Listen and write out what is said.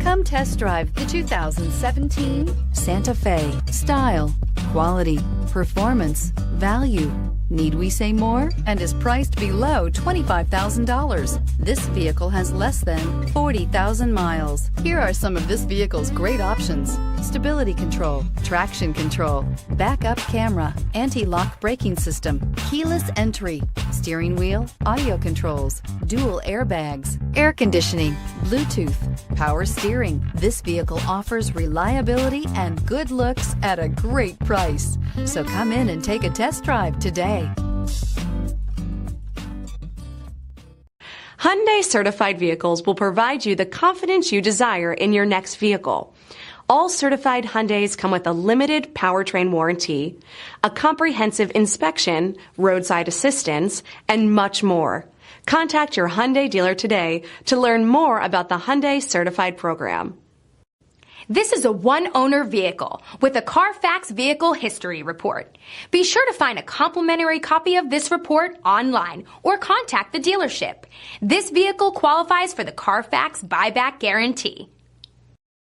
Come test drive the 2017 Santa Fe. Style, quality, performance, value. Need we say more? And is priced below $25,000. This vehicle has less than 40,000 miles. Here are some of this vehicle's great options: stability control, traction control, backup camera, anti-lock braking system, keyless entry, steering wheel audio controls, dual airbags, air conditioning, Bluetooth, power steering. This vehicle offers reliability and good looks at a great price. So come in and take a test drive today. Hyundai Certified vehicles will provide you the confidence you desire in your next vehicle. All certified Hyundais come with a limited powertrain warranty, a comprehensive inspection, roadside assistance, and much more. Contact your Hyundai dealer today to learn more about the Hyundai Certified program. This is a one-owner vehicle with a Carfax Vehicle History Report. Be sure to find a complimentary copy of this report online or contact the dealership. This vehicle qualifies for the Carfax Buyback Guarantee.